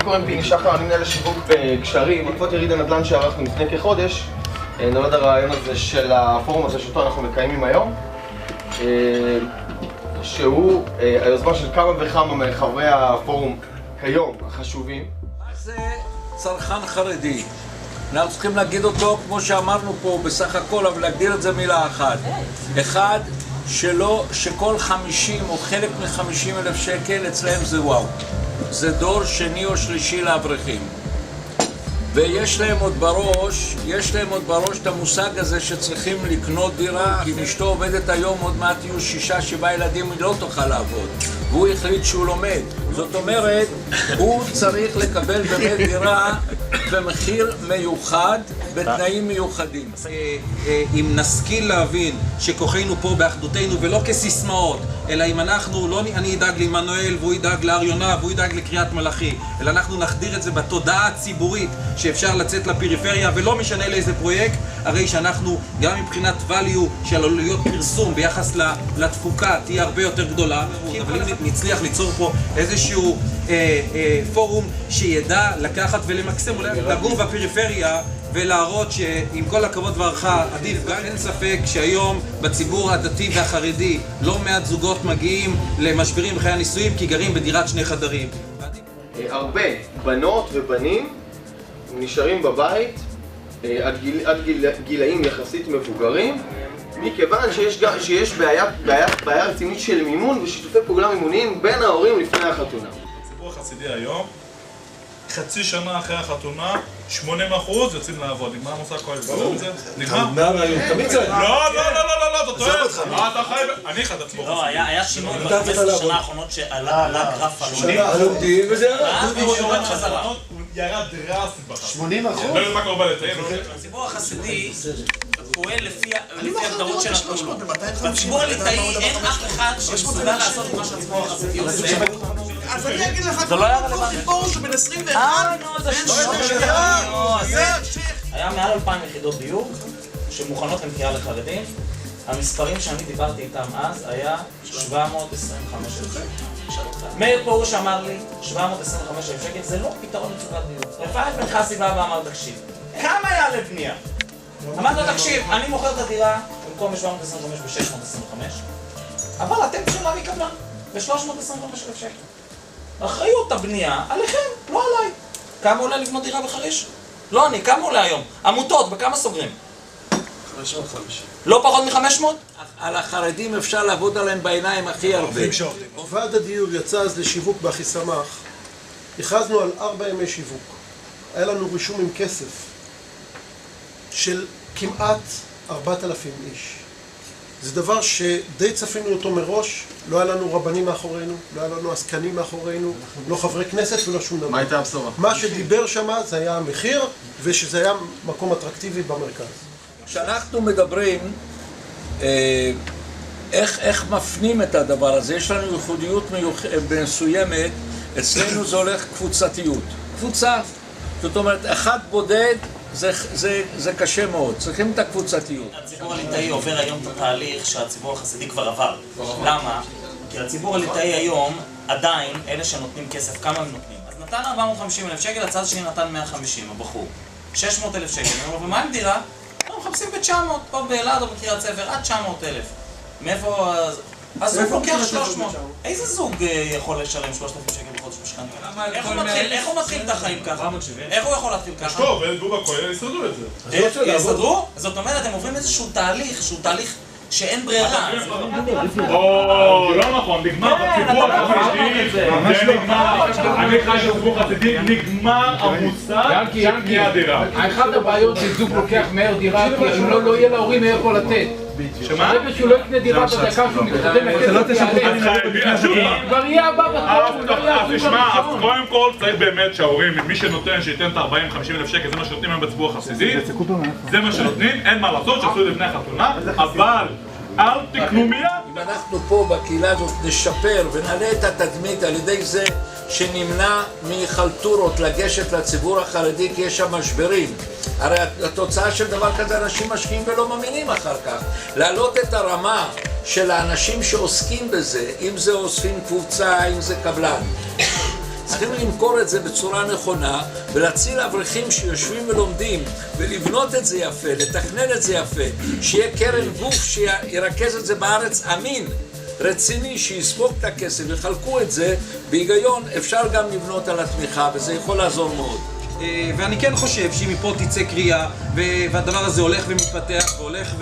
קוראים פיני שחר, אני מנהל השיווק בגשרים. בעקבות יריד הנדל"ן שערכנו לפני כחודש, נולד הרעיון הזה של הפורום הזה שאותו אנחנו מקיימים היום, שהוא היוזמה של כמה וכמה מחברי הפורום כיום החשובים. זה צרכן חרדי. אנחנו צריכים להגיד אותו כמו שאמרנו פה בסך הכל, אבל להגדיר את זה מילה אחת. אחד, שכל 50 או חלק מ-50,000 שקל אצלהם זה וואו. זה דור שני או שלישי לאברכים. ויש להם עוד בראש את המושג הזה שצריכים לקנות דירה, כי אשתו עובדת היום, עוד מעט יהיו 6-7 ילדים, היא לא תוכל לעבוד. והוא החליט שהוא לומד. זאת אומרת, הוא צריך לקבל באמת דירה במחיר מיוחד, בתנאים מיוחדים. אם נשכיל להבין שכוחנו פה באחדותנו ולא כסיסמאות, אלא אם אנחנו, לא אני אדאג לעמנואל והוא ידאג להר יונה והוא ידאג לקריית מלאכי, אלא אנחנו נחדיר את זה בתודעה הציבורית שאפשר לצאת לפריפריה ולא משנה לאיזה פרויקט, הרי שאנחנו גם מבחינת value של עלויות פרסום ביחס לתפוקה תהיה הרבה יותר גדולה, אבל אם נצליח ליצור פה איזשהו פורום שידע לקחת ולמקסם, אולי לגור בפריפריה ולהראות שעם כל הכבוד והערכה עדיף, גם אין ספק שהיום בציבור הדתי והחרדי לא מעט זוגות מגיעים למשברים בחיי הנישואים כי גרים בדירת 2 חדרים. הרבה בנות ובנים נשארים בבית עד גילאים יחסית מבוגרים, מכיוון שיש בעיה רצינית של מימון ושיתופי פעולה מימוניים בין ההורים לפני החתונה. הציבור החסידי היום, חצי שנה אחרי החתונה, 80% יוצאים לעבוד. נגמר המושג כל זה? נגמר? תמיד זה... לא, אתה טועה. אתה חי... אני אחד הציבור לא, היה שינוי ב-15 שנה האחרונות שעלה גרף הלומדים. הלומדים וזה... יורד חזרה. הוא ירד דרסטית בחזרה. 80%? לא יודע מה קורה לתאם. הציבור החסידי פועל לפי הגדרות של הפעולות. בציבור הליטאי אין אף אחד שמסוגל לעשות את מה שהציבור החסידי עושה. אז אני אגיד לך, זה לא היה כל חיבור שבין 21 היה מעל 2,000 יחידות דיור שמוכנות למכירה לחרדים. המספרים שאני דיברתי איתם אז היה 725,000 שקל. מאיר פרוש אמר לי 725,000 שקל זה לא פתרון למצוקת דיור. רפאל בן חסי בא ואמר תקשיב, כמה יעלה בנייה? אמרתי לו תקשיב, אני מוכר את הדירה במקום ב-725 ב-625, אבל אתם צריכים להביא קבלן ב-325,000 שקל. אחריות הבנייה עליכם, לא עליי. כמה עולה לבנות דירה בחריש? לא אני, כמה עולה היום? עמותות, בכמה סוגרים? 550. לא פחות מ-500? על החרדים אפשר לעבוד עליהם בעיניים הכי הרבה. ועד הדיור יצא אז לשיווק באחיסמך. הכרזנו על 4 ימי שיווק. היה לנו רישום עם כסף של כמעט 4,000 איש. זה דבר שדי צפינו אותו מראש, לא היה לנו רבנים מאחורינו, לא היה לנו עסקנים מאחורינו, לא חברי כנסת ולא שום דבר. מה הייתה הבשורה? מה שדיבר שם זה היה המחיר, ושזה היה מקום אטרקטיבי במרכז. כשאנחנו מדברים איך מפנים את הדבר הזה, יש לנו ייחודיות מסוימת, אצלנו זה הולך קבוצתיות. קבוצה, זאת אומרת, אחד בודד, זה קשה מאוד, צריכים את הקבוצתיות. הציבור הליטאי עובר היום את התהליך שהציבור החסידי כבר עבר. למה? כי הציבור הליטאי היום, עדיין, אלה שנותנים כסף, כמה הם נותנים? אז נתן 450,000 שקל, הצד שני נתן 150, הבחור. 600,000 שקל. ומה עם דירה? אנחנו מחפשים ב-900, או באלעד או בקריית ספר, עד 900,000. מאיפה... אז הוא לוקח 300. איזה זוג יכול לשלם 3,000 שקל בחודש משכנתא? איך הוא מתחיל את החיים ככה? איך הוא יכול להתחיל ככה? טוב, והוא בכולל, יסתדרו את זה. יסתדרו? זאת אומרת, הם עוברים איזשהו תהליך, שהוא תהליך שאין ברירה. או, לא נכון, נגמר בציבור החסידי, זה נגמר, אני חי בציבור החסידי, נגמר המושג של קניית דירה. אחד הבעיות זה זוג לוקח מהר דירה, כי אם לא יהיה להורים מאיפה לתת. שמה? ברגע שהוא לא יקנה דירה בדקה שהוא מתקדם לכסף כבר יהיה הבא בתור, תשמע, אז קודם כל צריך באמת שההורים, מי שנותן, שייתן את 40-50,000 שקל, זה מה שנותנים היום בציבור החסידי, זה מה שנותנים, אין מה לעשות, שעשו את זה לפני החתונה, אבל אל תקנו מיד. אם אנחנו פה בקהילה הזאת נשפר ונעלה את התדמית על ידי זה שנמנע מחלטורות לגשת לציבור החרדי כי יש שם משברים. הרי התוצאה של דבר כזה אנשים משקיעים ולא מאמינים אחר כך. להעלות את הרמה של האנשים שעוסקים בזה, אם זה אוספים קבוצה, אם זה קבלן. צריכים למכור את זה בצורה נכונה ולהציל אברכים שיושבים ולומדים ולבנות את זה יפה, לתכנן את זה יפה, שיהיה קרן גוף שירכז את זה בארץ אמין, רציני, שיספוג את הכסף וחלקו את זה בהיגיון. אפשר גם לבנות על התמיכה וזה יכול לעזור מאוד. ואני כן חושב שאם מפה תצא קריאה והדבר הזה הולך ומתפתח והולך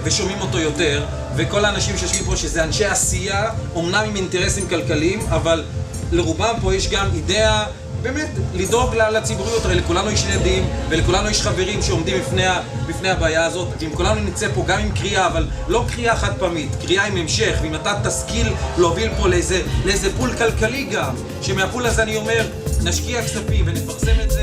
ושומעים אותו יותר, וכל האנשים שיושבים פה שזה אנשי עשייה, אומנם עם אינטרסים כלכליים, אבל לרובם פה יש גם אידאה באמת לדאוג לציבוריות. הרי לכולנו יש ילדים ולכולנו יש חברים שעומדים בפני הבעיה הזאת, ואם כולנו נצא פה גם עם קריאה, אבל לא קריאה חד פעמית, קריאה עם המשך, ואם אתה תשכיל להוביל פה לאיזה פול כלכלי גם, שמהפול הזה אני אומר נשקיע כספים ונפרסם את זה